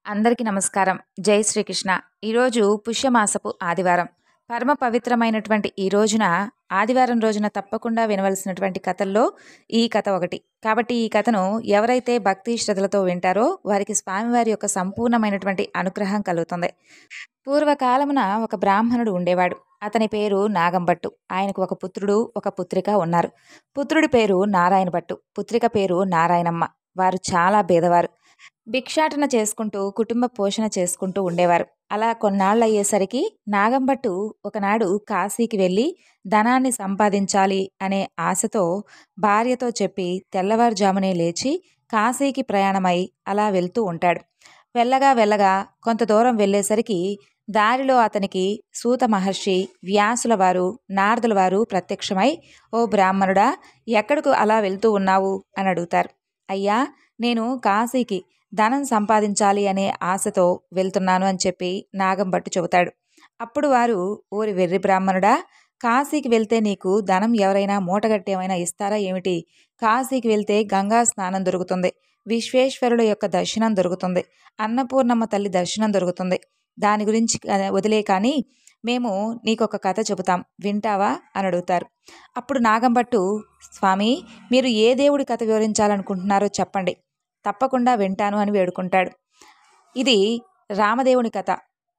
అందరికీ నమస్కారం. జై శ్రీకృష్ణ. ఈరోజు పుష్యమాసపు ఆదివారం. పరమ పవిత్రమైనటువంటి ఈ రోజున ఆదివారం రోజున తప్పకుండా వినవలసినటువంటి కథల్లో ఈ కథ ఒకటి. కాబట్టి ఈ కథను ఎవరైతే భక్తి శ్రద్ధలతో వింటారో వారికి స్వామివారి యొక్క సంపూర్ణమైనటువంటి అనుగ్రహం కలుగుతుంది. పూర్వకాలమున ఒక బ్రాహ్మణుడు ఉండేవాడు. అతని పేరు నాగంభట్టు. ఆయనకు ఒక పుత్రుడు, ఒక పుత్రిక ఉన్నారు. పుత్రుడి పేరు నారాయణ భట్టు, పుత్రిక పేరు నారాయణమ్మ. వారు చాలా బీదవారు. భిక్షాటన చేసుకుంటూ కుటుంబ పోషణ చేసుకుంటూ ఉండేవారు. అలా కొన్నాళ్ళయ్యేసరికి నాగంభట్టు ఒకనాడు కాశీకి వెళ్ళి ధనాన్ని సంపాదించాలి అనే ఆశతో భార్యతో చెప్పి తెల్లవారుజామునే లేచి కాశీకి ప్రయాణమై అలా వెళ్తూ ఉంటాడు. వెళ్ళగా వెళ్ళగా కొంత దూరం వెళ్ళేసరికి దారిలో అతనికి సూత మహర్షి, వ్యాసుల వారు, నారదుల వారు ప్రత్యక్షమై, "ఓ బ్రాహ్మణుడా, ఎక్కడకు అలా వెళ్తూ ఉన్నావు?" అని అడుగుతారు. "అయ్యా, నేను కాశీకి ధనం సంపాదించాలి అనే ఆశతో వెళ్తున్నాను" అని చెప్పి నాగంభట్టు చెబుతాడు. అప్పుడు వారు, "ఓరి వెర్రి బ్రాహ్మణుడా, కాశీకి వెళ్తే నీకు ధనం ఎవరైనా మూటగట్టి ఏమైనా ఇస్తారా ఏమిటి? కాశీకి వెళ్తే గంగా స్నానం దొరుకుతుంది, విశ్వేశ్వరుడు యొక్క దర్శనం దొరుకుతుంది, అన్నపూర్ణమ్మ తల్లి దర్శనం దొరుకుతుంది. దాని గురించి వదిలే కానీ మేము నీకొక కథ చెబుతాం, వింటావా?" అని అడుగుతారు. అప్పుడు నాగంభట్టు, "స్వామి, మీరు ఏ దేవుడి కథ వివరించాలనుకుంటున్నారో చెప్పండి, తప్పకుండా వింటాను" అని వేడుకుంటాడు. ఇది రామదేవుని కథ.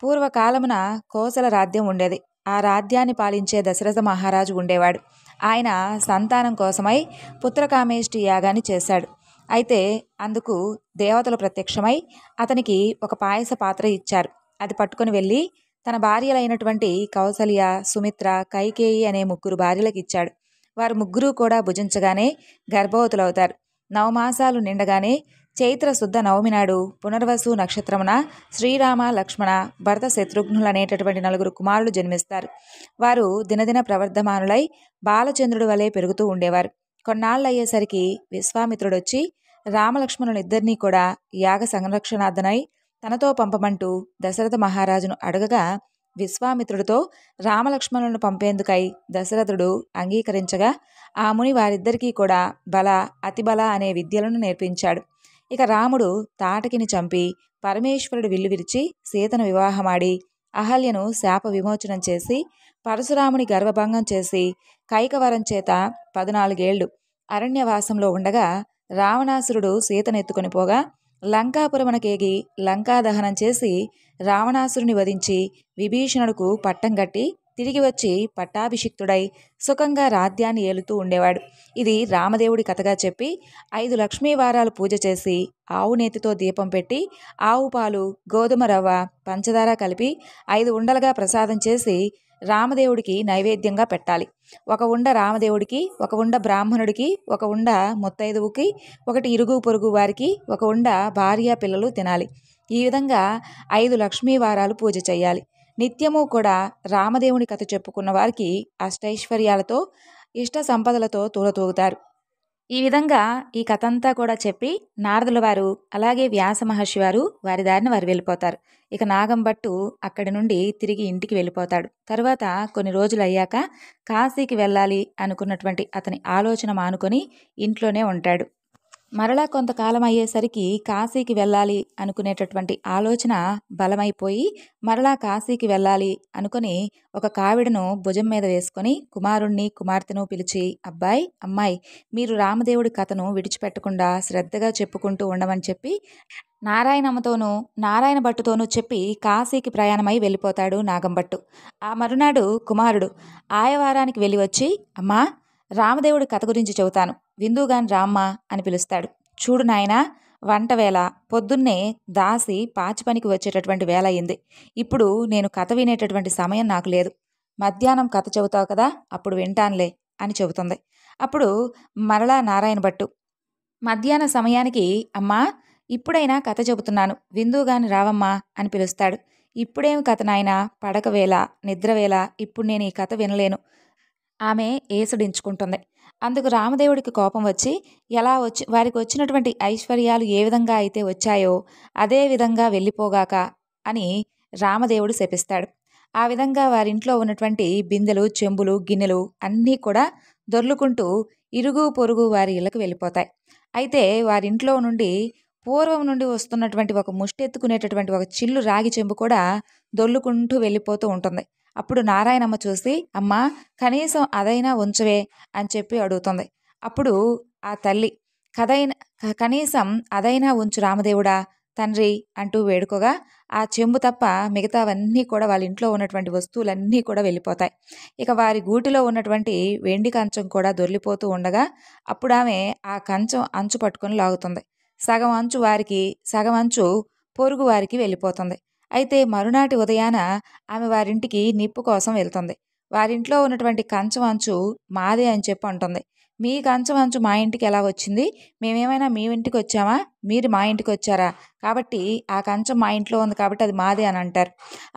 పూర్వకాలమున కోసల రాజ్యం ఉండేది. ఆ రాజ్యాన్ని పాలించే దశరథ మహారాజు ఉండేవాడు. ఆయన సంతానం కోసమై పుత్రకామేష్టి యాగాన్ని చేశాడు. అయితే అందుకు దేవతలు ప్రత్యక్షమై అతనికి ఒక పాయస పాత్ర ఇచ్చారు. అది పట్టుకుని వెళ్ళి తన భార్యలైనటువంటి కౌసల్య, సుమిత్ర, కైకేయి అనే 3 భార్యలకు ఇచ్చాడు. వారు ముగ్గురు కూడా భుజించగానే గర్భవతులవుతారు. 9 మాసాలు నిండగానే చైత్ర శుద్ధ నవమి నాడు పునర్వసు నక్షత్రమున శ్రీరామ, లక్ష్మణ, భరత, శత్రుఘ్నులు అనేటటువంటి 4 కుమారులు జన్మిస్తారు. వారు దినదిన ప్రవర్ధమానులై బాలచంద్రుడి వలె పెరుగుతూ ఉండేవారు. కొన్నాళ్ళయ్యేసరికి విశ్వామిత్రుడొచ్చి రామలక్ష్మణులిద్దరినీ కూడా యాగ సంరక్షణార్థనై తనతో పంపమంటూ దశరథ మహారాజును అడగగా, విశ్వామిత్రుడితో రామలక్ష్మణులను పంపేందుకై దశరథుడు అంగీకరించగా ఆ ముని వారిద్దరికీ కూడా బల, అతిబల అనే విద్యలను నేర్పించాడు. ఇక రాముడు తాటకిని చంపి పరమేశ్వరుడు విల్లు విరిచి సీతను వివాహమాడి అహల్యను శాప విమోచనం చేసి పరశురాముని గర్వభంగం చేసి కైకవరం చేత 14 ఏళ్లు అరణ్యవాసంలో ఉండగా రావణాసురుడు సీతనెత్తుకొని పోగా లంకాపురమునకేగి లంకా దహనం చేసి రావణాసురుని వధించి విభీషణుడుకు పట్టం కట్టి తిరిగి వచ్చి పట్టాభిషిక్తుడై సుఖంగా రాజ్యాన్ని ఏలుతూ ఉండేవాడు. ఇది రామదేవుడి కథగా చెప్పి 5 లక్ష్మీ వారాలు పూజ చేసి ఆవు నేతితో దీపం పెట్టి ఆవు పాలు, గోధుమ రవ్వ, పంచదార కలిపి 5 ఉండలుగా ప్రసాదం చేసి రామదేవుడికి నైవేద్యంగా పెట్టాలి. 1 ఉండ రామదేవుడికి, 1 ఉండ బ్రాహ్మణుడికి, 1 ఉండ ముత్తైదువుకి, 1 ఇరుగు పొరుగు వారికి, 1 ఉండ భార్య పిల్లలు తినాలి. ఈ విధంగా 5 లక్ష్మీ వారాలు పూజ చేయాలి. నిత్యము కూడా రామదేవుని కథ చెప్పుకున్న వారికి అష్టైశ్వర్యాలతో, ఇష్ట సంపదలతో తూలతూగుతారు. ఈ విధంగా ఈ కథ అంతా కూడా చెప్పి నారదుల వారు అలాగే వ్యాస మహర్షి వారు వారి దారిని వారు వెళ్ళిపోతారు. ఇక నాగంభట్టు అక్కడి నుండి తిరిగి ఇంటికి వెళ్ళిపోతాడు. తరువాత కొన్ని రోజులు అయ్యాక కాశీకి వెళ్ళాలి అనుకున్నటువంటి అతని ఆలోచన మానుకొని ఇంట్లోనే ఉంటాడు. మరలా కొంతకాలం అయ్యేసరికి కాశీకి వెళ్ళాలి అనుకునేటటువంటి ఆలోచన బలమైపోయి మరలా కాశీకి వెళ్ళాలి అనుకుని ఒక కావిడను భుజం మీద వేసుకొని కుమారుణ్ణి, కుమార్తెను పిలిచి, "అబ్బాయి, అమ్మాయి, మీరు రామదేవుడి కథను విడిచిపెట్టకుండా శ్రద్ధగా చెప్పుకుంటూ ఉండమని చెప్పి నారాయణమ్మతోనూ నారాయణ భట్టుతోనూ చెప్పి కాశీకి ప్రయాణమై వెళ్ళిపోతాడు నాగంభట్టు. ఆ మరునాడు కుమారుడు ఆయవారానికి వెళ్ళి వచ్చి, "అమ్మా, రామదేవుడి కథ గురించి చెబుతాను, విందుగాని రామ్మా" అని పిలుస్తాడు. "చూడు నాయనా, వంట వేళ, పొద్దున్నే దాసి పాచి పనికి వచ్చేటటువంటి వేళ అయింది. ఇప్పుడు నేను కథ వినేటటువంటి సమయం నాకు లేదు. మధ్యాహ్నం కథ చెబుతావు కదా, అప్పుడు వింటానులే" అని చెబుతుంది. అప్పుడు మరలా నారాయణ భట్టు మధ్యాహ్న సమయానికి, "అమ్మా, ఇప్పుడైనా కథ చెబుతున్నాను, విందుగాని రావమ్మా" అని పిలుస్తాడు. "ఇప్పుడేమి కథ నాయనా, పడకవేళ, నిద్రవేళ, ఇప్పుడు నేను ఈ కథ వినలేను" ఆమె ఏసుడించుకుంటుంది. అందుకు రామదేవుడికి కోపం వచ్చి, వారికి వచ్చినటువంటి ఐశ్వర్యాలు ఏ విధంగా అయితే వచ్చాయో అదే విధంగా వెళ్ళిపోగాక అని రామదేవుడు శపిస్తాడు. ఆ విధంగా వారింట్లో ఉన్నటువంటి బిందెలు, చెంబులు, గిన్నెలు అన్నీ కూడా దొర్లుకుంటూ ఇరుగు పొరుగు వారి ఇళ్ళకు వెళ్ళిపోతాయి. అయితే వారింట్లో నుండి పూర్వం నుండి వస్తున్నటువంటి ఒక ముష్టెత్తుకునేటటువంటి ఒక చిల్లు రాగి చెంబు కూడా దొర్లుకుంటూ వెళ్ళిపోతూ ఉంటుంది. అప్పుడు నారాయణమ్మ చూసి, అమ్మా కనీసం అదైనా ఉంచవే అని చెప్పి అడుగుతుంది. అప్పుడు ఆ తల్లి, కనీసం అదైనా ఉంచు రామదేవుడా తండ్రి అంటూ వేడుకోగా ఆ చెంబు తప్ప మిగతావన్నీ కూడా వాళ్ళ ఇంట్లో ఉన్నటువంటి వస్తువులన్నీ కూడా వెళ్ళిపోతాయి. ఇక వారి గూటిలో ఉన్నటువంటి వెండి కంచం కూడా దొర్లిపోతూ ఉండగా అప్పుడు ఆమె ఆ కంచం అంచు పట్టుకొని లాగుతుంది. సగం అంచు వారికి, సగం అంచు పొరుగు వారికి వెళ్ళిపోతుంది. అయితే మరునాటి ఉదయాన ఆమె వారింటికి నిప్పు కోసం వెళ్తుంది. వారింట్లో ఉన్నటువంటి కంచం అంచు మాదే అని చెప్పి అంటుంది. మీ కంచం అంచు మా ఇంటికి ఎలా వచ్చింది? మేమేమైనా మీ ఇంటికి వచ్చామా? మీరు మా ఇంటికి వచ్చారా? కాబట్టి ఆ కంచం మా ఇంట్లో ఉంది కాబట్టి అది మాదే అని అంటారు.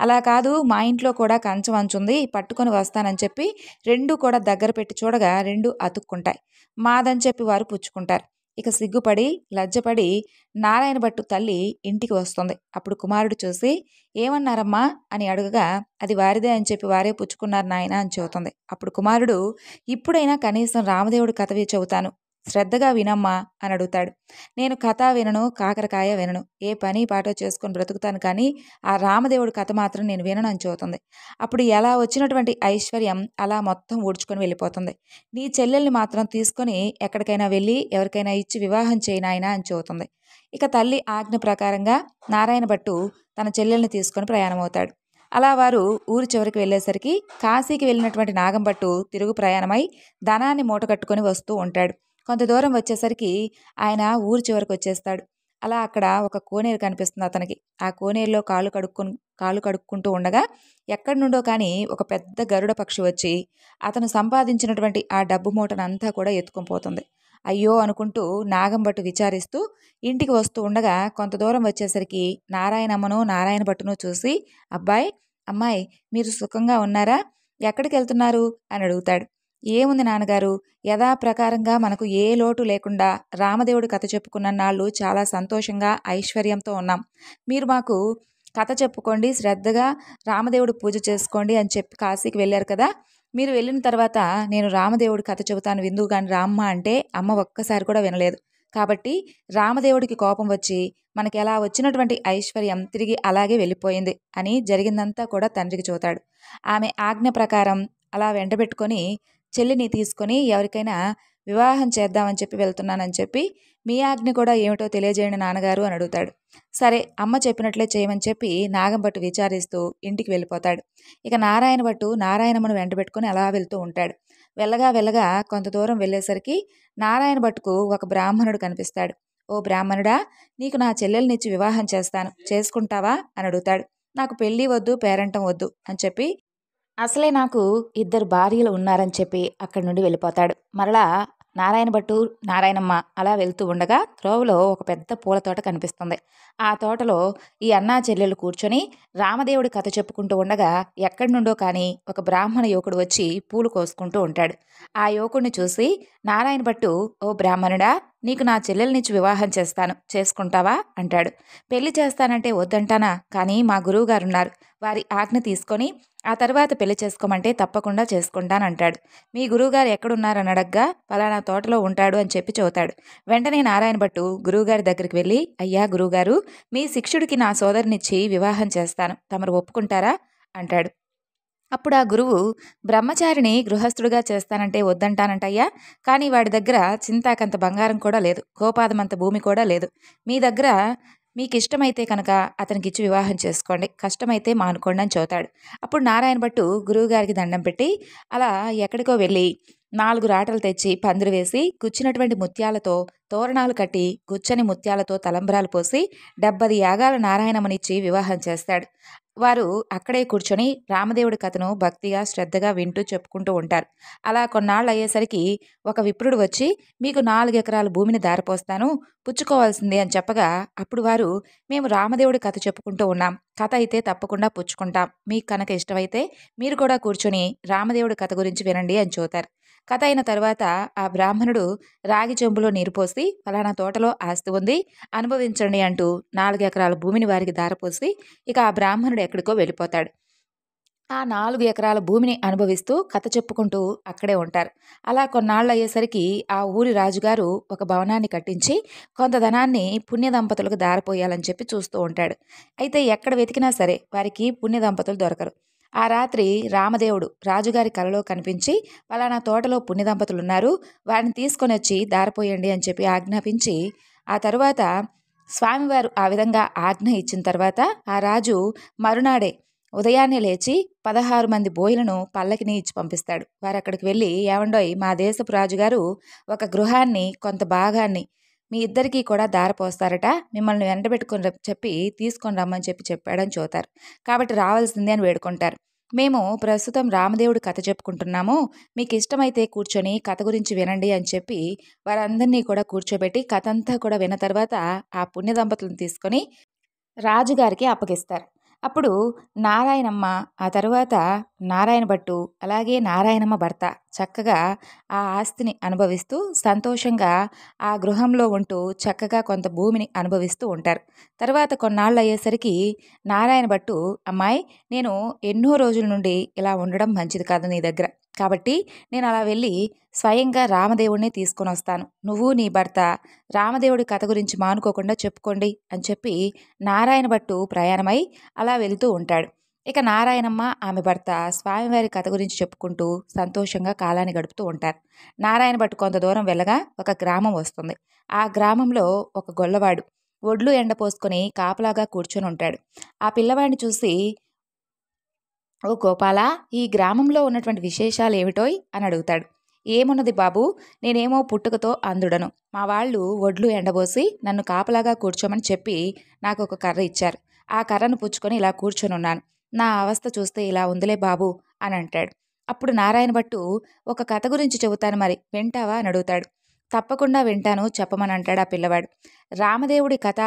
అలా కాదు, మా ఇంట్లో కూడా కంచం అంచు ఉంది, పట్టుకొని వస్తానని చెప్పి రెండు కూడా దగ్గర పెట్టి చూడగా రెండు అతుక్కుంటాయి. మాదని చెప్పి వారు పుచ్చుకుంటారు. ఇక సిగ్గుపడి లజ్జపడి నారాయణ భట్టు తల్లి ఇంటికి వస్తుంది. అప్పుడు కుమారుడు చూసి, ఏమన్నారమ్మా అని అడగగా, అది వారిదే అని చెప్పి వారే పుచ్చుకున్నారు నాయన అని చెబుతుంది. అప్పుడు కుమారుడు, ఇప్పుడైనా కనీసం రామదేవుడి కథవి చెబుతాను, శ్రద్ధగా వినమ్మా అని అడుగుతాడు. నేను కథ వినను, కాకరకాయ వినను, ఏ పని పాటో చేసుకొని బ్రతుకుతాను, కానీ ఆ రామదేవుడి కథ మాత్రం నేను వినను అని చెబుతుంది. అప్పుడు ఎలా వచ్చినటువంటి ఐశ్వర్యం అలా మొత్తం ఊడ్చుకొని వెళ్ళిపోతుంది. నీ చెల్లెల్ని మాత్రం తీసుకొని ఎక్కడికైనా వెళ్ళి ఎవరికైనా ఇచ్చి వివాహం చేయి నాయనా అని చెబుతుంది. ఇక తల్లి ఆజ్ఞ ప్రకారంగా నారాయణ భట్టు తన చెల్లెల్ని తీసుకొని ప్రయాణమవుతాడు. అలా వారు ఊరి చివరికి వెళ్ళేసరికి కాశీకి వెళ్ళినటువంటి నాగంభట్టు తిరుగు ప్రయాణమై ధనాన్ని మూటకట్టుకొని వస్తూ ఉంటాడు. కొంత దూరం వచ్చేసరికి ఆయన ఊరి చివరికి వచ్చేస్తాడు. అలా అక్కడ ఒక కోనేరు కనిపిస్తుంది అతనికి. ఆ కోనేరులో కాళ్ళు కడుక్కుంటూ ఉండగా ఎక్కడి నుండో కానీ ఒక పెద్ద గరుడ పక్షి వచ్చి అతను సంపాదించినటువంటి ఆ డబ్బు మూటనంతా కూడా ఎత్తుకొని పోతుంది. అయ్యో అనుకుంటూ నాగంభట్టు విచారిస్తూ ఇంటికి వస్తూ ఉండగా కొంత దూరం వచ్చేసరికి నారాయణమ్మను నారాయణ భట్టును చూసి, అబ్బాయి అమ్మాయి మీరు సుఖంగా ఉన్నారా? ఎక్కడికి వెళ్తున్నారు అని అడుగుతాడు. ఏముంది నాన్నగారు, యథాప్రకారంగా మనకు ఏ లోటు లేకుండా రామదేవుడి కథ చెప్పుకున్న నాళ్ళు చాలా సంతోషంగా ఐశ్వర్యంతో ఉన్నాం. మీరు మాకు కథ చెప్పుకోండి, శ్రద్ధగా రామదేవుడి పూజ చేసుకోండి అని చెప్పి కాశీకి వెళ్ళారు కదా. మీరు వెళ్ళిన తర్వాత నేను రామదేవుడి కథ చెబుతాను విందువు కానీ రామ్మ అంటే అమ్మ ఒక్కసారి కూడా వినలేదు. కాబట్టి రామదేవుడికి కోపం వచ్చి మనకి ఎలా వచ్చినటువంటి ఐశ్వర్యం తిరిగి అలాగే వెళ్ళిపోయింది అని జరిగిందంతా కూడా తండ్రికి చెబుతాడు. ఆమె ఆజ్ఞ ప్రకారం అలా వెంటబెట్టుకొని చెల్లిని తీసుకొని ఎవరికైనా వివాహం చేద్దామని చెప్పి వెళ్తున్నానని చెప్పి, మీ ఆజ్ఞ కూడా ఏమిటో తెలియజేయండి నాన్నగారు అని అడుగుతాడు. సరే అమ్మ చెప్పినట్లే చేయమని చెప్పి నాగంభట్టు విచారిస్తూ ఇంటికి వెళ్ళిపోతాడు. ఇక నారాయణ భట్టు నారాయణమ్మను వెంటబెట్టుకొని అలా వెళ్తూ ఉంటాడు. వెళ్ళగా కొంత దూరం వెళ్ళేసరికి నారాయణ భట్టుకు ఒక బ్రాహ్మణుడు కనిపిస్తాడు. ఓ బ్రాహ్మణుడా, నీకు నా చెల్లెల్నిచ్చి వివాహం చేస్తాను, చేసుకుంటావా అని అడుగుతాడు. నాకు పెళ్ళి వద్దు, పేరంటం వద్దు అని చెప్పి, అసలే నాకు 2 భార్యలు ఉన్నారని చెప్పి అక్కడి నుండి వెళ్ళిపోతాడు. మరలా నారాయణ భట్టు నారాయణమ్మ అలా వెళ్తూ ఉండగా త్రోవలో ఒక పెద్ద పూల తోట కనిపిస్తుంది. ఆ తోటలో ఈ అన్నా చెల్లెలు కూర్చొని రామదేవుడి కథ చెప్పుకుంటూ ఉండగా ఎక్కడి నుండో కానీ ఒక బ్రాహ్మణ యువకుడు వచ్చి పూలు కోసుకుంటూ ఉంటాడు. ఆ యువకుడిని చూసి నారాయణ భట్టు, ఓ బ్రాహ్మణుడా, నీకు నా చెల్లెల్నిచ్చి వివాహం చేస్తాను, చేసుకుంటావా అంటాడు. పెళ్లి చేస్తానంటే వద్దంటానా, కానీ మా గురువుగారున్నారు, వారి ఆజ్ఞ తీసుకొని ఆ తర్వాత పెళ్లి చేసుకోమంటే తప్పకుండా చేసుకుంటానంటాడు. మీ గురువుగారు ఎక్కడున్నారని అడగ్గా ఫలానా తోటలో ఉంటాడు అని చెప్పి చెబుతాడు. వెంటనే నారాయణ భట్టు గురువుగారి దగ్గరికి వెళ్ళి, అయ్యా గురువుగారు, మీ శిష్యుడికి నా సోదరునిచ్చి వివాహం చేస్తాను, తమరు ఒప్పుకుంటారా అంటాడు. అప్పుడు ఆ గురువు, బ్రహ్మచారిని గృహస్థుడిగా చేస్తానంటే వద్దంటానంటయ్యా, కానీ వాడి దగ్గర చింతాకంత బంగారం కూడా లేదు, గోపాదమంత భూమి కూడా లేదు. మీ దగ్గర మీకు ఇష్టమైతే కనుక అతనికిచ్చి వివాహం చేసుకోండి, కష్టమైతే మానుకోండి అని చెబుతాడు. అప్పుడు నారాయణ భట్టు గురువుగారికి దండం పెట్టి అలా ఎక్కడికో వెళ్ళి 4 రాటలు తెచ్చి పందిరి వేసి గుచ్చినటువంటి ముత్యాలతో తోరణాలు కట్టి గుచ్చని ముత్యాలతో తలంబ్రాలు పోసి 70 యాగాల నారాయణమ్మనిచ్చి వివాహం చేస్తాడు. వారు అక్కడే కూర్చొని రామదేవుడి కథను భక్తిగా శ్రద్ధగా వింటూ చెప్పుకుంటూ ఉంటారు. అలా కొన్నాళ్ళు అయ్యేసరికి ఒక విప్రుడు వచ్చి, మీకు 4 ఎకరాల భూమిని దారిపోస్తాను, పుచ్చుకోవాల్సిందే అని చెప్పగా అప్పుడు వారు, మేము రామదేవుడి కథ చెప్పుకుంటూ ఉన్నాం, కథ అయితే తప్పకుండా పుచ్చుకుంటాం, మీకు కనుక ఇష్టమైతే మీరు కూడా కూర్చొని రామదేవుడి కథ గురించి వినండి అని చెబుతారు. కథ అయిన తర్వాత ఆ బ్రాహ్మణుడు రాగి చెంబులో నీరు పోసి ఫలానా తోటలో ఆస్తి ఉంది, అనుభవించండి అంటూ 4 ఎకరాల భూమిని వారికి దారపోసి ఇక ఆ బ్రాహ్మణుడు ఎక్కడికో వెళ్ళిపోతాడు. ఆ 4 ఎకరాల భూమిని అనుభవిస్తూ కథ చెప్పుకుంటూ అక్కడే ఉంటారు. అలా కొన్నాళ్ళయ్యేసరికి ఆ ఊరి రాజుగారు ఒక భవనాన్ని కట్టించి కొంత ధనాన్ని పుణ్య దంపతులకు దారపోయాలని చెప్పి చూస్తూ ఉంటాడు. అయితే ఎక్కడ వెతికినా సరే వారికి పుణ్య దంపతులు దొరకరు. ఆ రాత్రి రామదేవుడు రాజుగారి కలలో కనిపించి, "పలానా తోటలో పుణ్య దంపతులున్నారు. వారిని తీసుకొనొచ్చి దారపోయండి" అని చెప్పి ఆజ్ఞాపించి, ఆ తరువాత స్వామివారు ఆ విధంగా ఆజ్ఞ ఇచ్చిన తర్వాత ఆ రాజు మరునాడే ఉదయాన్నే లేచి 16 మంది బోయలను పల్లకిని ఇచ్చి పంపిస్తాడు. వారక్కడికి వెళ్ళి, "ఏవండోయ్! మా దేశపు రాజుగారు ఒక గృహాన్ని, కొంత భాగాన్ని మీ ఇద్దరికీ కూడా దారపోస్తారట. మిమ్మల్ని వెంటబెట్టుకొని చెప్పి తీసుకొని రమ్మని చెప్పాడని చెబుతారు. కాబట్టి రావాల్సిందే అని వేడుకుంటారు. మేము ప్రస్తుతం రామదేవుడి కథ చెప్పుకుంటున్నాము. మీకు ఇష్టమైతే కూర్చొని కథ గురించి వినండి" అని చెప్పి వారందరినీ కూడా కూర్చోబెట్టి కథంతా కూడా విన్న తర్వాత ఆ పుణ్య దంపతులను తీసుకొని రాజుగారికి అప్పగిస్తారు. అప్పుడు నారాయణమ్మ, ఆ తరువాత నారాయణ భట్టు, అలాగే నారాయణమ్మ భర్త చక్కగా ఆ ఆస్తిని అనుభవిస్తూ సంతోషంగా ఆ గృహంలో ఉంటూ చక్కగా కొంత భూమిని అనుభవిస్తూ ఉంటారు. తర్వాత కొన్నాళ్ళయ్యేసరికి నారాయణ భట్టు, "అమ్మాయి, నేను ఎన్నో రోజుల నుండి ఇలా ఉండడం మంచిది కాదు నీ దగ్గర. కాబట్టి నేను అలా వెళ్ళి స్వయంగా రామదేవుడినే తీసుకొని వస్తాను. నువ్వు నీ భర్త రామదేవుడి కథ గురించి మానుకోకుండా చెప్పుకోండి" అని చెప్పి నారాయణ భట్టు ప్రయాణమై అలా వెళుతూ ఉంటాడు. ఇక నారాయణమ్మ, ఆమె భర్త స్వామివారి కథ గురించి చెప్పుకుంటూ సంతోషంగా కాలాన్ని గడుపుతూ ఉంటారు. నారాయణ భట్టు కొంత దూరం వెళ్ళగా ఒక గ్రామం వస్తుంది. ఆ గ్రామంలో ఒక గొల్లవాడు ఒడ్లు ఎండపోసుకొని కాపలాగా కూర్చొని ఉంటాడు. ఆ పిల్లవాడిని చూసి, "ఓ గోపాలా, ఈ గ్రామంలో ఉన్నటువంటి విశేషాలు ఏమిటోయ్" అని అడుగుతాడు. "ఏమున్నది బాబు, నేనేమో పుట్టుకతో అంధుడను. మా వాళ్ళు ఒడ్లు ఎండబోసి నన్ను కాపలాగా కూర్చోమని చెప్పి నాకు ఒక కర్ర ఇచ్చారు. ఆ కర్రను పుచ్చుకొని ఇలా కూర్చొనున్నాను. నా అవస్థ చూస్తే ఇలా ఉందిలే బాబు" అని అంటాడు. అప్పుడు నారాయణ భట్టు, "ఒక కథ గురించి చెబుతాను, మరి వింటావా" అని అడుగుతాడు. "తప్పకుండా వింటాను, చెప్పమని" అంటాడు ఆ పిల్లవాడు. రామదేవుడి కథ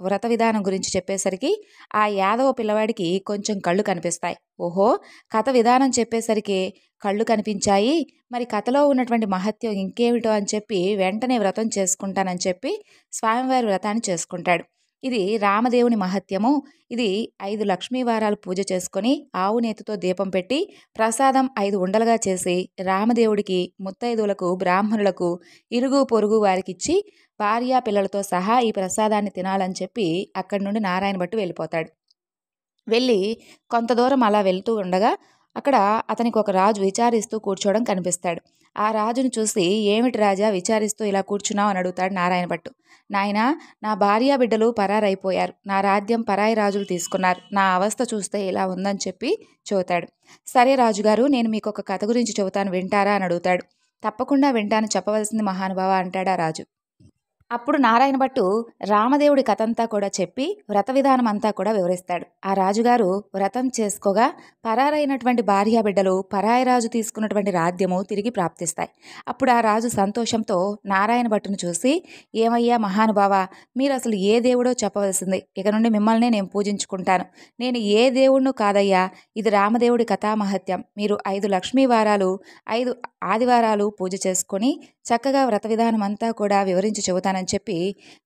వ్రత విధానం గురించి చెప్పేసరికి ఆ యాదవ పిల్లవాడికి కొంచెం కళ్ళు కనిపిస్తాయి. ఓహో, కథ విధానం చెప్పేసరికి కళ్ళు కనిపించాయి, మరి కథలో ఉన్నటువంటి మహత్యం ఇంకేమిటో అని చెప్పి వెంటనే వ్రతం చేసుకుంటానని చెప్పి స్వామివారి వ్రతాన్ని చేసుకుంటాడు. ఇది రామదేవుని మహత్యము. ఇది 5 లక్ష్మీ వారాలు పూజ చేసుకొని ఆవు నేతితో దీపం పెట్టి ప్రసాదం 5 ఉండలుగా చేసి రామదేవుడికి, ముత్తైదువులకు, బ్రాహ్మణులకు, ఇరుగు పొరుగు వారికిచ్చి భార్య పిల్లలతో సహా ఈ ప్రసాదాన్ని తినాలని చెప్పి అక్కడి నుండి నారాయణ భట్టు వెళ్ళిపోతాడు. వెళ్ళి కొంత దూరం అలా వెళ్తూ ఉండగా అక్కడ అతనికి ఒక రాజు విచారిస్తూ కూర్చోవడం కనిపిస్తాడు. ఆ రాజును చూసి, "ఏమిటి రాజా, విచారిస్తూ ఇలా కూర్చున్నావు" అని అడుగుతాడు నారాయణ భట్టు. "నాయనా, నా భార్యా బిడ్డలు పరారైపోయారు. నా రాజ్యం పరాయి రాజులు తీసుకున్నారు. నా అవస్థ చూస్తే ఇలా ఉందని చెప్పి చెబుతాడు. "సరే రాజుగారు, నేను మీకు ఒక కథ గురించి చెబుతాను, వింటారా" అని అడుగుతాడు. "తప్పకుండా వింటాను, చెప్పవలసింది మహానుభావ" అంటాడు ఆ రాజు. అప్పుడు నారాయణ భట్టు రామదేవుడి కథంతా కూడా చెప్పి వ్రత విధానం అంతా కూడా వివరిస్తాడు. ఆ రాజుగారు వ్రతం చేసుకోగా పరారైనటువంటి భార్యాబిడ్డలు పరాయి రాజు తీసుకున్నటువంటి రాజ్యము తిరిగి ప్రాప్తిస్తాయి. అప్పుడు ఆ రాజు సంతోషంతో నారాయణ భట్టును చూసి, "ఏమయ్యా మహానుభావ, మీరు అసలు ఏ దేవుడో చెప్పవలసింది. ఇక నుండి మిమ్మల్నే నేను పూజించుకుంటాను. నేను ఏ దేవుణ్ణు కాదయ్యా, ఇది రామదేవుడి కథామహత్యం. మీరు 5 లక్ష్మీ వారాలు, 5 ఆదివారాలు పూజ చేసుకొని చక్కగా వ్రత విధానం అంతా కూడా వివరించి చెబుతానని చెప్పి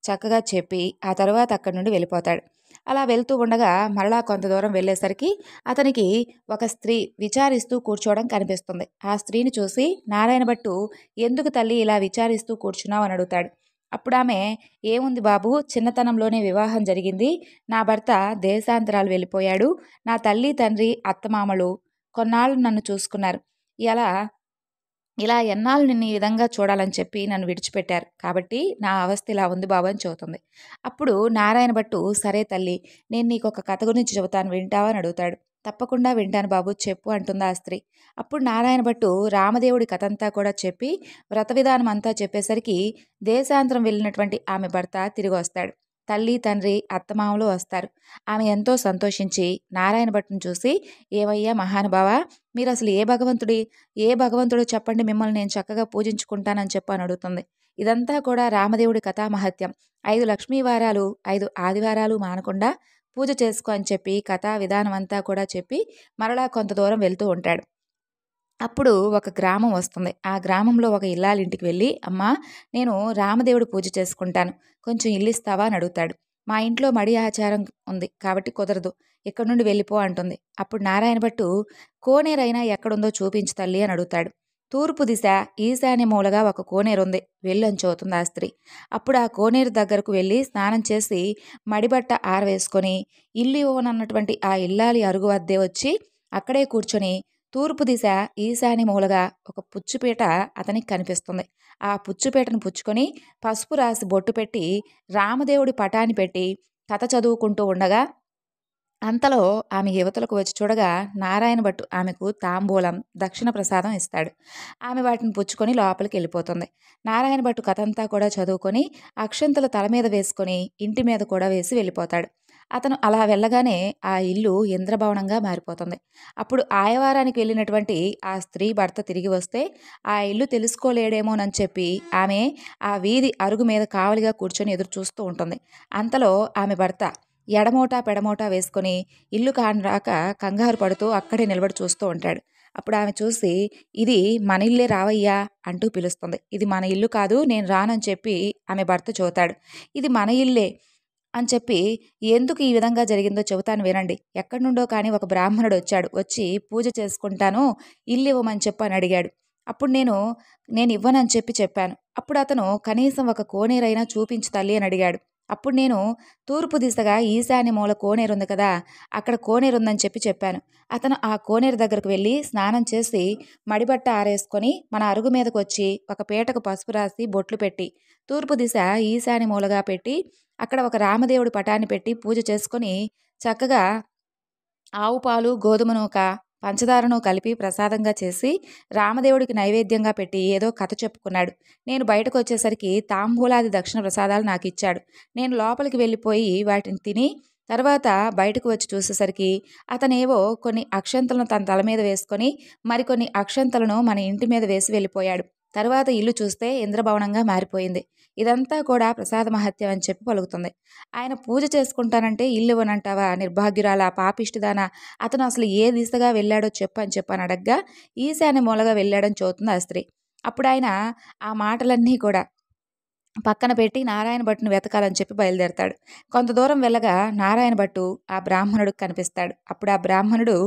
చక్కగా చెప్పి ఆ తర్వాత అక్కడి నుండి వెళ్ళిపోతాడు. అలా వెళ్తూ ఉండగా మరలా కొంత దూరం వెళ్ళేసరికి అతనికి ఒక స్త్రీ విచారిస్తూ కూర్చోవడం కనిపిస్తుంది. ఆ స్త్రీని చూసి నారాయణ భట్టు, "ఎందుకు తల్లి ఇలా విచారిస్తూ కూర్చున్నావు" అని అడుగుతాడు. అప్పుడు ఆమె, "ఏముంది బాబు, చిన్నతనంలోనే వివాహం జరిగింది. నా భర్త దేశాంతరాలు వెళ్ళిపోయాడు. నా తల్లి తండ్రి అత్తమామలు కొన్నాళ్ళు నన్ను చూసుకున్నారు. ఇలా ఇలా ఎన్నాళ్ళు నిన్ను ఈ విధంగా చూడాలని చెప్పి నన్ను విడిచిపెట్టారు. కాబట్టి నా అవస్థ ఇలా ఉంది బాబు" అని చెబుతుంది. అప్పుడు నారాయణ భట్టు, "సరే తల్లి, నేను నీకొక కథ గురించి చెబుతాను, వింటావా" అని అడుగుతాడు. "తప్పకుండా వింటాను బాబు, చెప్పు" అంటుంది ఆ స్త్రీ. అప్పుడు నారాయణ భట్టు రామదేవుడి కథంతా కూడా చెప్పి వ్రత విధానం అంతా చెప్పేసరికి దేశాంతరం వెళ్ళినటువంటి ఆమె భర్త తిరిగి వస్తాడు. తల్లి తండ్రి అత్తమామలు వస్తారు. ఆమె ఎంతో సంతోషించి నారాయణ భట్టును చూసి, "ఏమయ్యా మహానుభావ, మీరు అసలు ఏ భగవంతుడో చెప్పండి, మిమ్మల్ని నేను చక్కగా పూజించుకుంటానని చెప్పి" అని అడుగుతుంది. ఇదంతా కూడా రామదేవుడి కథామహత్యం. 5 లక్ష్మీ వారాలు, 5 ఆదివారాలు మానకుండా పూజ చేసుకో అని చెప్పి కథా విధానం అంతా కూడా చెప్పి మరలా కొంత దూరం వెళ్తూ ఉంటాడు. అప్పుడు ఒక గ్రామం వస్తుంది. ఆ గ్రామంలో ఒక ఇల్లాలింటికి వెళ్ళి, "అమ్మా, నేను రామదేవుడి పూజ చేసుకుంటాను, కొంచెం ఇల్లు ఇస్తావా" అని అడుగుతాడు. మా ఇంట్లో మడి ఆచారం ఉంది కాబట్టి కుదరదు. ఇక్కడి నుండి వెళ్ళిపో అంటుంది. అప్పుడు నారాయణ భట్టు కోనేరైనా ఎక్కడుందో చూపించు తల్లి అని అడుగుతాడు. తూర్పు దిశ ఈశాన్య మూలగా ఒక కోనేరుంది వెళ్ళని చదువుతుంది ఆ స్త్రీ. అప్పుడు ఆ కోనేరు దగ్గరకు వెళ్ళి స్నానం చేసి మడిబట్ట ఆరవేసుకొని ఇల్లు ఇవ్వనన్నటువంటి ఆ ఇల్లాలి అరుగు వద్దే వచ్చి అక్కడే కూర్చొని తూర్పు దిశ ఈశాన్య మూలగా ఒక పుచ్చుపీట అతనికి కనిపిస్తుంది. ఆ పుచ్చుపీటను పుచ్చుకొని పసుపు రాసి బొట్టు పెట్టి రామదేవుడి పటాన్ని పెట్టి కథ చదువుకుంటూ ఉండగా అంతలో ఆమె యువతలకు వచ్చి చూడగా నారాయణ భట్టు ఆమెకు తాంబూలం దక్షిణ ప్రసాదం ఇస్తాడు. ఆమె వాటిని పుచ్చుకొని లోపలికి వెళ్ళిపోతుంది. నారాయణ భట్టు కథంతా కూడా చదువుకొని అక్షంతలు తల మీద వేసుకొని ఇంటి మీద కూడా వేసి వెళ్ళిపోతాడు. అతను అలా వెళ్ళగానే ఆ ఇల్లు ఇంద్రభవనంగా మారిపోతుంది. అప్పుడు ఆయవారానికి వెళ్ళినటువంటి ఆ స్త్రీ భర్త తిరిగి వస్తే ఆ ఇల్లు తెలుసుకోలేడేమోనని చెప్పి ఆమె ఆ వీధి అరుగు మీద కావలిగా కూర్చొని ఎదురు చూస్తూ ఉంటుంది. అంతలో ఆమె భర్త ఎడమోటా పెడమోటా వేసుకొని ఇల్లు కానరాక కంగారు పడుతూ అక్కడే నిలబడి చూస్తూ ఉంటాడు. అప్పుడు ఆమె చూసి, ఇది మన ఇల్లే రావయ్యా అంటూ పిలుస్తుంది. ఇది మన ఇల్లు కాదు, నేను రానని చెప్పి ఆమె భర్త చెబుతాడు. ఇది మన ఇల్లే అని చెప్పి, ఎందుకు ఈ విధంగా జరిగిందో చెబుతాను వినండి. ఎక్కడి నుండో కానీ ఒక బ్రాహ్మణుడు వచ్చాడు. వచ్చి పూజ చేసుకుంటాను, ఇల్లు ఇవ్వమని చెప్పి అని అడిగాడు. అప్పుడు నేను ఇవ్వనని చెప్పాను. అప్పుడు అతను కనీసం ఒక కోనేరైనా చూపించు తల్లి అని అడిగాడు. అప్పుడు నేను తూర్పు దిశగా ఈశాన్య మూల కోనేరుంది కదా, అక్కడ కోనేరుందని చెప్పాను. అతను ఆ కోనేరు దగ్గరకు వెళ్ళి స్నానం చేసి మడిబట్ట ఆరేసుకొని మన అరుగు మీదకు వచ్చి ఒక పీటకు పసుపు రాసి బొట్లు పెట్టి తూర్పు దిశ ఈశాన్య మూలగా పెట్టి అక్కడ ఒక రామదేవుడి పటాన్ని పెట్టి పూజ చేసుకొని చక్కగా ఆవు పాలు గోధుమ నూక పంచదారను కలిపి ప్రసాదంగా చేసి రామదేవుడికి నైవేద్యంగా పెట్టి ఏదో కథ చెప్పుకున్నాడు. నేను బయటకు వచ్చేసరికి తాంబూలాది దక్షిణ ప్రసాదాలు నాకు ఇచ్చాడు. నేను లోపలికి వెళ్ళిపోయి వాటిని తిని తర్వాత బయటకు వచ్చి చూసేసరికి అతనేవో కొన్ని అక్షంతలను తన తల మీద వేసుకొని మరికొన్ని అక్షంతలను మన ఇంటి మీద వేసి వెళ్ళిపోయాడు. తర్వాత ఇల్లు చూస్తే ఇంద్రభవనంగా మారిపోయింది. ఇదంతా కూడా ప్రసాద మహత్యం అని చెప్పి పలుకుతుంది. ఆయన పూజ చేసుకుంటానంటే ఇల్లు ఇవ్వనంటావా నిర్భాగ్యురాలా, పాపిష్టిదానా, అతను అసలు ఏ దిశగా వెళ్ళాడో చెప్పని అడగ్గా ఈశాన్య మూలగా వెళ్ళాడని చూస్తుంది ఆ స్త్రీ. అప్పుడు ఆయన ఆ మాటలన్నీ కూడా పక్కన పెట్టి నారాయణ భట్టును వెతకాలని చెప్పి బయలుదేరతాడు. కొంత దూరం వెళ్ళగా నారాయణ భట్టు ఆ బ్రాహ్మణుడికి కనిపిస్తాడు. అప్పుడు ఆ బ్రాహ్మణుడు,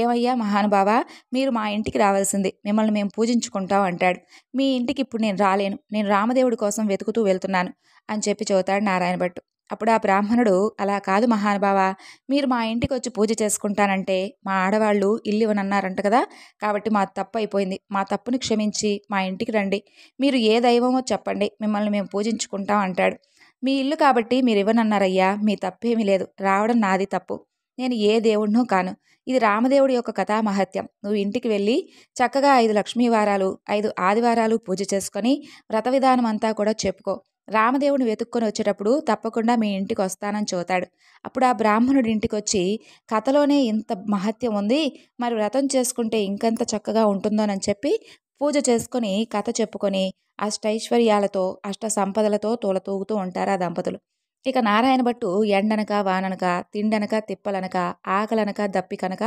ఏమయ్యా మహానుభావా, మీరు మా ఇంటికి రావాల్సింది, మిమ్మల్ని మేము పూజించుకుంటాం అంటాడు. మీ ఇంటికి ఇప్పుడు నేను రాలేను, నేను రామదేవుడి కోసం వెతుకుతూ వెళ్తున్నాను అని చెప్పి చెబుతాడు నారాయణ భట్టు. అప్పుడు ఆ బ్రాహ్మణుడు, అలా కాదు మహానుభావా, మీరు మా ఇంటికి వచ్చి పూజ చేసుకుంటానంటే మా ఆడవాళ్ళు ఇల్లు ఇవ్వనన్నారంట కదా, కాబట్టి మా తప్పు అయిపోయింది, మా తప్పుని క్షమించి మా ఇంటికి రండి, మీరు ఏ దైవమో చెప్పండి, మిమ్మల్ని మేము పూజించుకుంటాం అంటాడు. మీ ఇల్లు కాబట్టి మీరు ఇవ్వనన్నారయ్యా, మీ తప్పేమీ లేదు, రావడం నాది తప్పు, నేను ఏ దేవుడినో కాను, ఇది రామదేవుడి యొక్క కథా మహత్యం. నువ్వు ఇంటికి వెళ్ళి చక్కగా 5 లక్ష్మీవారాలు 5 ఆదివారాలు పూజ చేసుకొని వ్రత విధానం అంతా కూడా చెప్పుకో, రామదేవుని వెతుక్కొని వచ్చేటప్పుడు తప్పకుండా మీ ఇంటికి వస్తానని చెబుతాడు. అప్పుడు ఆ బ్రాహ్మణుడి ఇంటికి వచ్చి, కథలోనే ఇంత మహత్యం ఉంది, మరి వ్రతం చేసుకుంటే ఇంకెంత చక్కగా ఉంటుందోనని చెప్పి పూజ చేసుకొని కథ చెప్పుకొని అష్టైశ్వర్యాలతో అష్ట సంపదలతో తూలతూగుతూ ఉంటారు ఆ దంపతులు. ఇక నారాయణ భట్టు ఎండనక వాననక తిండనక తిప్పలనక ఆకలనక దప్పికనక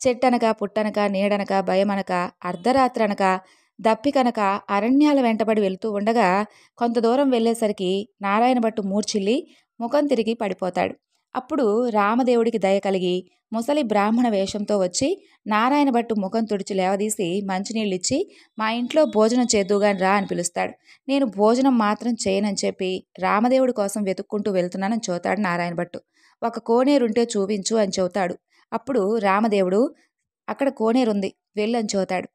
చెట్టనక పుట్టనక నీడనక భయమనక అర్ధరాత్రనక దప్పికనక అరణ్యాల వెంటబడి వెళుతూ ఉండగా కొంత దూరం వెళ్ళేసరికి నారాయణ భట్టు మూర్ఛిల్లి ముఖం తిరిగి పడిపోతాడు. అప్పుడు రామదేవుడికి దయ కలిగి ముసలి బ్రాహ్మణ వేషంతో వచ్చి నారాయణ భట్టు ముఖం తుడిచి లేవదీసి మంచినీళ్ళిచ్చి మా ఇంట్లో భోజనం చేద్దుగాని రా అని పిలుస్తాడు. నేను భోజనం మాత్రం చేయనని చెప్పి రామదేవుడి కోసం వెతుక్కుంటూ వెళ్తున్నానని చెబుతాడు నారాయణ భట్టు. ఒక కోనేరుంటే చూపించు అని చెబుతాడు. అప్పుడు రామదేవుడు, అక్కడ కోనేరుంది వెళ్ళని చెబుతాడు.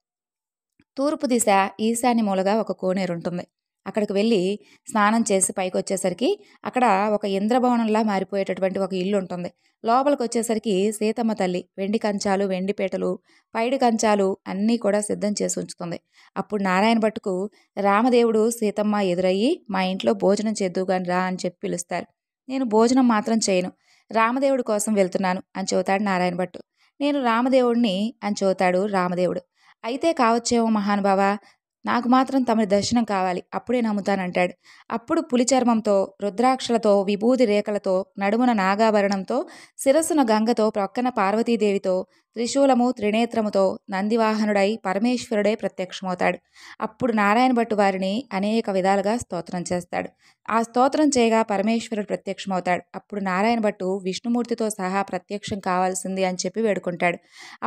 తూర్పు దిశ ఈశాన్య మూలగా ఒక కోనేరుంటుంది. అక్కడికి వెళ్ళి స్నానం చేసి పైకి వచ్చేసరికి అక్కడ ఒక ఇంద్రభవనంలా మారిపోయేటటువంటి ఒక ఇల్లు ఉంటుంది. లోపలికి వచ్చేసరికి సీతమ్మ తల్లి వెండి కంచాలు, వెండి పీటలు, పైడి కంచాలు అన్నీ కూడా సిద్ధం చేసి ఉంచుతుంది. అప్పుడు నారాయణ భట్టుకు రామదేవుడు సీతమ్మ ఎదురయ్యి మా ఇంట్లో భోజనం చేద్దుగాని రా అని చెప్పి పిలుస్తారు. నేను భోజనం మాత్రం చేయను, రామదేవుడి కోసం వెళ్తున్నాను అని చెబుతాడు నారాయణ భట్టు. నేను రామదేవుడిని అని చెబుతాడు రామదేవుడు. అయితే కావచ్చేమో మహానుభావా, నాకు మాత్రం తమరి దర్శనం కావాలి, అప్పుడే నమ్ముతానంటాడు. అప్పుడు పులి చర్మంతో, రుద్రాక్షలతో, విభూది రేఖలతో, నడుమున నాగాభరణంతో, శిరస్సున గంగతో, ప్రక్కన పార్వతీదేవితో, త్రిశూలము త్రినేత్రముతో నందివాహనుడై పరమేశ్వరుడే ప్రత్యక్షమవుతాడు. అప్పుడు నారాయణ భట్టు వారిని అనేక విధాలుగా స్తోత్రం చేస్తాడు. ఆ స్తోత్రం చేయగా పరమేశ్వరుడు ప్రత్యక్షమవుతాడు. అప్పుడు నారాయణ భట్టు విష్ణుమూర్తితో సహా ప్రత్యక్షం కావాల్సింది అని చెప్పి వేడుకుంటాడు.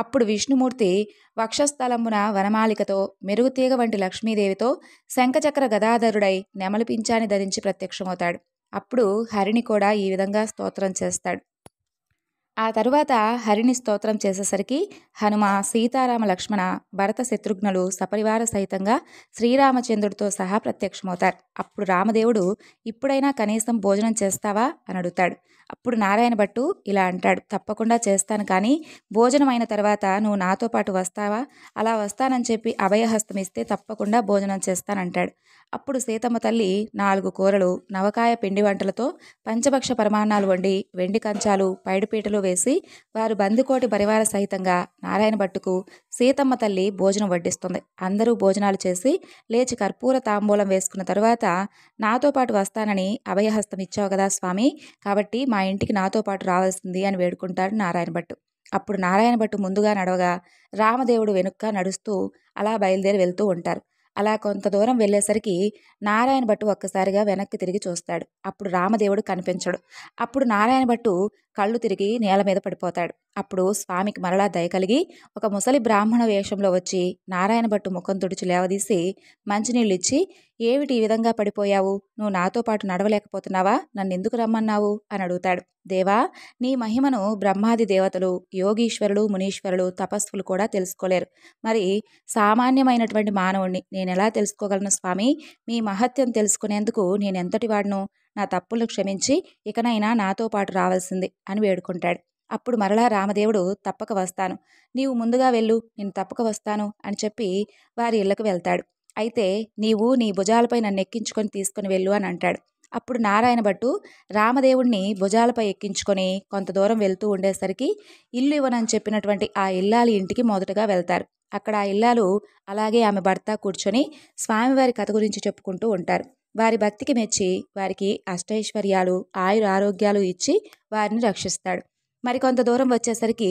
అప్పుడు విష్ణుమూర్తి వక్షస్థలమున వనమాలికతో, మెరుగుతీగ వంటి లక్ష్మీదేవితో, శంఖచక్ర గదాధరుడై నెమలి పింఛాన్ని ధరించి ప్రత్యక్షమవుతాడు. అప్పుడు హరిని కూడా ఈ విధంగా స్తోత్రం చేస్తాడు. ఆ తరువాత హరిని స్తోత్రం చేసేసరికి హనుమ, సీతారామ, లక్ష్మణ, భరత, శత్రుఘ్నులు సపరివార సహితంగా శ్రీరామచంద్రుడితో సహా ప్రత్యక్షమవుతారు. అప్పుడు రామదేవుడు, ఇప్పుడైనా కనీసం భోజనం చేస్తావా అని అడుగుతాడు. అప్పుడు నారాయణ భట్టు ఇలా అంటాడు, తప్పకుండా చేస్తాను, కానీ భోజనం అయిన తర్వాత నువ్వు నాతో పాటు వస్తావా? అలా వస్తానని చెప్పి అభయహస్తం ఇస్తే తప్పకుండా భోజనం చేస్తానంటాడు. అప్పుడు సీతమ్మ తల్లి 4 కూరలు, నవకాయ పిండి వంటలతో పంచభక్ష పరమాన్నాలు వండి వెండి కంచాలు, పైడిపీటలు వేసి వారు బందికోటి పరివార సహితంగా నారాయణ భట్టుకు సీతమ్మ తల్లి భోజనం వడ్డిస్తుంది. అందరూ భోజనాలు చేసి లేచి కర్పూర తాంబూలం వేసుకున్న తరువాత, నాతో పాటు వస్తానని అభయహస్తం ఇచ్చావు కదా స్వామి, కాబట్టి మా ఇంటికి నాతో పాటు రావాల్సింది అని వేడుకుంటాడు నారాయణ భట్టు. అప్పుడు నారాయణ భట్టు ముందుగా నడవగా రామదేవుడు వెనుక్క నడుస్తూ అలా బయలుదేరి వెళ్తూ ఉంటారు. అలా కొంత దూరం వెళ్ళేసరికి నారాయణ భట్టు ఒక్కసారిగా వెనక్కి తిరిగి చూస్తాడు. అప్పుడు రామదేవుడు కనిపించడు. అప్పుడు నారాయణ భట్టు కళ్ళు తిరిగి నేల మీద పడిపోతాడు. అప్పుడు స్వామికి మరలా దయ కలిగి ఒక ముసలి బ్రాహ్మణ వేషంలో వచ్చి నారాయణ భట్టు ముఖం తుడిచి లేవదీసి మంచినీళ్ళు ఇచ్చి, ఏమిటి ఈ విధంగా పడిపోయావు? నువ్వు నాతో పాటు నడవలేకపోతున్నావా? నన్ను ఎందుకు రమ్మన్నావు అని అడుగుతాడు. దేవా, నీ మహిమను బ్రహ్మాది దేవతలు, యోగీశ్వరులు, మునీశ్వరులు, తపస్సులు కూడా తెలుసుకోలేరు. మరి సామాన్యమైనటువంటి మానవుణ్ణి నేనెలా తెలుసుకోగలను స్వామి? మీ మహత్యం తెలుసుకునేందుకు నేనెంతటి వాడును? నా తప్పులను క్షమించి ఇకనైనా నాతో పాటు రావాల్సింది అని వేడుకుంటాడు. అప్పుడు మరలా రామదేవుడు, తప్పక వస్తాను, నీవు ముందుగా వెళ్ళు, నేను తప్పక వస్తాను అని చెప్పి వారి ఇళ్లకు వెళ్తాడు. అయితే నీవు నీ భుజాలపై నన్ను ఎక్కించుకొని తీసుకుని వెళ్ళు అని అంటాడు. అప్పుడు నారాయణ భట్టు రామదేవుడిని భుజాలపై ఎక్కించుకొని కొంత దూరం వెళ్తూ ఉండేసరికి ఇల్లు ఇవ్వనని చెప్పినటువంటి ఆ ఇల్లాలి ఇంటికి మొదటగా వెళ్తారు. అక్కడ ఆ ఇల్లాలు అలాగే ఆమె భర్త కూర్చొని స్వామివారి కథ గురించి చెప్పుకుంటూ ఉంటారు. వారి భక్తికి మెచ్చి వారికి అష్టైశ్వర్యాలు, ఆయుర ఆరోగ్యాలు ఇచ్చి వారిని రక్షిస్తాడు. మరికొంత దూరం వచ్చేసరికి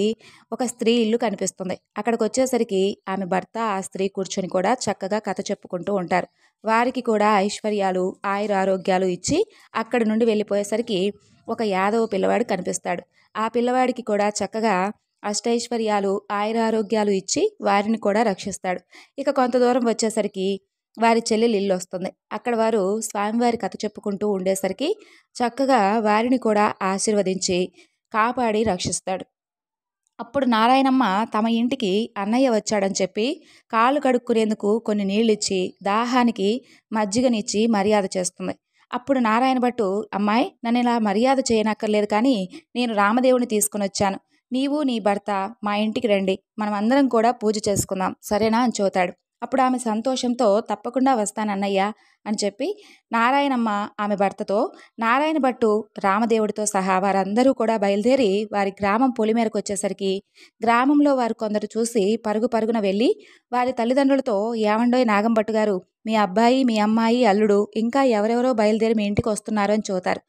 ఒక స్త్రీ ఇల్లు కనిపిస్తుంది. అక్కడికి వచ్చేసరికి ఆమె భర్త, ఆ స్త్రీ కూర్చొని కూడా చక్కగా కథ చెప్పుకుంటూ ఉంటారు. వారికి కూడా ఐశ్వర్యాలు, ఆయుర ఆరోగ్యాలు ఇచ్చి అక్కడి నుండి వెళ్ళిపోయేసరికి ఒక యాదవ పిల్లవాడు కనిపిస్తాడు. ఆ పిల్లవాడికి కూడా చక్కగా అష్టైశ్వర్యాలు, ఆయుర ఆరోగ్యాలు ఇచ్చి వారిని కూడా రక్షిస్తాడు. ఇక కొంత దూరం వచ్చేసరికి వారి చెల్లెలు ఇల్లు వస్తుంది. అక్కడ వారు స్వామివారి కథ చెప్పుకుంటూ ఉండేసరికి చక్కగా వారిని కూడా ఆశీర్వదించి కాపాడి రక్షిస్తాడు. అప్పుడు నారాయణమ్మ తమ ఇంటికి అన్నయ్య వచ్చాడని చెప్పి కాళ్ళు కడుక్కునేందుకు కొన్ని నీళ్ళిచ్చి దాహానికి మజ్జిగనిచ్చి మర్యాద చేస్తుంది. అప్పుడు నారాయణ భట్టు, అమ్మాయి, నన్ను ఇలా మర్యాద చేయనక్కర్లేదు, కానీ నేను రామదేవుని తీసుకుని వచ్చాను. నీవు నీ భర్త మా ఇంటికి రండి, మనం అందరం కూడా పూజ చేసుకుందాం, సరేనా అని చూతాడు. అప్పుడు ఆమె సంతోషంతో తప్పకుండా వస్తానన్నయ్య అని చెప్పి నారాయణమ్మ ఆమె భర్తతో, నారాయణ భట్టు రామదేవుడితో సహా వారందరూ కూడా బయలుదేరి వారి గ్రామం పొలిమేరకు వచ్చేసరికి గ్రామంలో వారు కొందరు చూసి పరుగు పరుగున వెళ్ళి వారి తల్లిదండ్రులతో, ఏమండోయ్ నాగంభట్టు గారు, మీ అబ్బాయి, మీ అమ్మాయి, అల్లుడు ఇంకా ఎవరెవరో బయలుదేరి మీ ఇంటికి వస్తున్నారు అని చూతారు.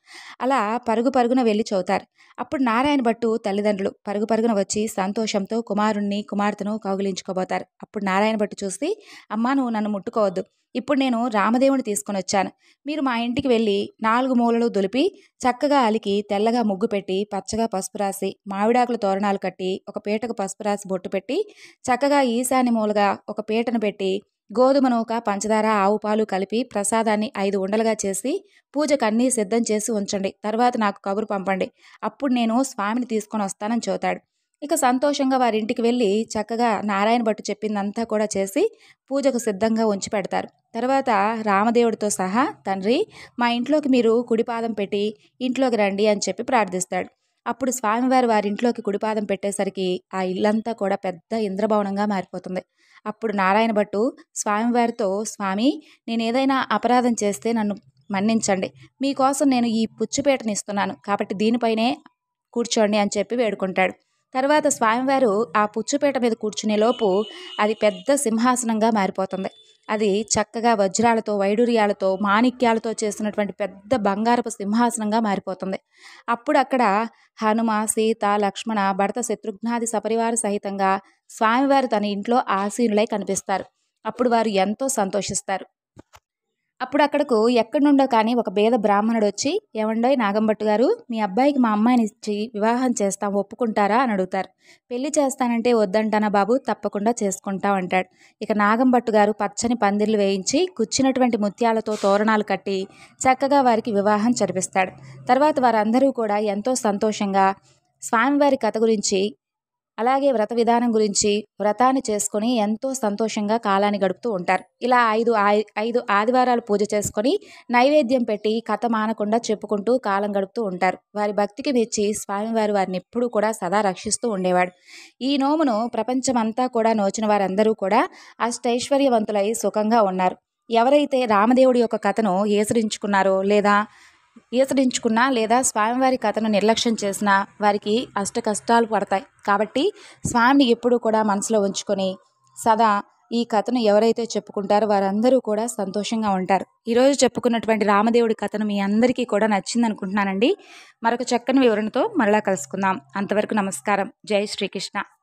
అలా పరుగు పరుగున వెళ్ళి చూతారు. అప్పుడు నారాయణ భట్టు తల్లిదండ్రులు పరుగు పరుగున వచ్చి సంతోషంతో కుమారుణ్ణి, కుమార్తెను కౌగిలించుకోబోతారు. అప్పుడు నారాయణ భట్టు చూసి, అమ్మా, నువ్వు నన్ను ముట్టుకోవద్దు, ఇప్పుడు నేను రామదేవుని తీసుకుని వచ్చాను. మీరు మా ఇంటికి వెళ్ళి 4 మూలలు దులిపి చక్కగా అలికి తెల్లగా ముగ్గు పెట్టి పచ్చగా పసుపు రాసి మామిడాకుల తోరణాలు కట్టి ఒక పీటకు పసుపు రాసి బొట్టు పెట్టి చక్కగా ఈశాన్య మూలగా ఒక పీటను పెట్టి గోధుమ నూక, పంచదార, ఆవు పాలు కలిపి ప్రసాదాన్ని 5 ఉండలుగా చేసి పూజకు అన్నీ సిద్ధం చేసి ఉంచండి. తర్వాత నాకు కబురు పంపండి, అప్పుడు నేను స్వామిని తీసుకొని వస్తానని చూతాడు. ఇక సంతోషంగా వారింటికి వెళ్ళి చక్కగా నారాయణ భట్టు చెప్పిందంతా కూడా చేసి పూజకు సిద్ధంగా ఉంచి పెడతారు. తర్వాత రామదేవుడితో సహా, తండ్రి, మా ఇంట్లోకి మీరు కుడిపాదం పెట్టి ఇంట్లోకి రండి అని చెప్పి ప్రార్థిస్తాడు. అప్పుడు స్వామివారు వారింట్లోకి కుడిపాదం పెట్టేసరికి ఆ ఇల్లంతా కూడా పెద్ద ఇంద్రభవనంగా మారిపోతుంది. అప్పుడు నారాయణ భట్టు స్వామివారితో, స్వామి, నేను ఏదైనా అపరాధం చేస్తే నన్ను మన్నించండి, మీకోసం నేను ఈ పుచ్చుపేటని ఇస్తున్నాను, కాబట్టి దీనిపైనే కూర్చోండి అని చెప్పి వేడుకుంటాడు. తర్వాత స్వామివారు ఆ పుచ్చుపేట మీద కూర్చునే లోపు అది పెద్ద సింహాసనంగా మారిపోతుంది. అది చక్కగా వజ్రాలతో, వైడూర్యాలతో, మాణిక్యాలతో చేసినటువంటి పెద్ద బంగారపు సింహాసనంగా మారిపోతుంది. అప్పుడు అక్కడ హనుమ, సీత, లక్ష్మణ, భరత, శత్రుఘ్నాది సపరివార సహితంగా స్వామివారు తన ఇంట్లో ఆసీనులై కనిపిస్తారు. అప్పుడు వారు ఎంతో సంతోషిస్తారు. అప్పుడు అక్కడకు ఎక్కడి నుండో కానీ ఒక పేద బ్రాహ్మణుడు వచ్చి, ఏమండోయ్ నాగంభట్టు గారు, మీ అబ్బాయికి మా అమ్మాయిని ఇచ్చి వివాహం చేస్తాం, ఒప్పుకుంటారా అని అడుగుతారు. పెళ్లి చేస్తానంటే వద్దంటానా బాబు, తప్పకుండా చేసుకుంటాం అంటాడు. ఇక నాగంభట్టు గారు పచ్చని పందిర్లు వేయించి కుచ్చినటువంటి ముత్యాలతో తోరణాలు కట్టి చక్కగా వారికి వివాహం జరిపిస్తాడు. తర్వాత వారందరూ కూడా ఎంతో సంతోషంగా స్వామివారి కథ గురించి, అలాగే వ్రత విధానం గురించి, వ్రతాన్ని చేసుకొని ఎంతో సంతోషంగా కాలాన్ని గడుపుతూ ఉంటారు. ఇలా ఐదు ఆదివారాలు పూజ చేసుకొని నైవేద్యం పెట్టి కథ మానకుండా చెప్పుకుంటూ కాలం గడుపుతూ ఉంటారు. వారి భక్తికి మెచ్చి స్వామివారు వారిని ఎప్పుడూ కూడా సదా రక్షిస్తూ ఉండేవాడు. ఈ నోమును ప్రపంచమంతా కూడా నోచిన వారందరూ కూడా అష్టైశ్వర్యవంతులై సుఖంగా ఉన్నారు. ఎవరైతే రామదేవుడి యొక్క కథను ఈసడించుకున్నా లేదా స్వామివారి కథను నిర్లక్ష్యం చేసినా వారికి అష్ట కష్టాలు పడతాయి. కాబట్టి స్వామిని ఎప్పుడూ కూడా మనసులో ఉంచుకొని సదా ఈ కథను ఎవరైతే చెప్పుకుంటారో వారందరూ కూడా సంతోషంగా ఉంటారు. ఈరోజు చెప్పుకున్నటువంటి రామదేవుడి కథను మీ అందరికీ కూడా నచ్చింది అనుకుంటున్నానండి. మరొక చక్కని వివరణతో మరలా కలుసుకుందాం. అంతవరకు నమస్కారం. జై శ్రీకృష్ణ.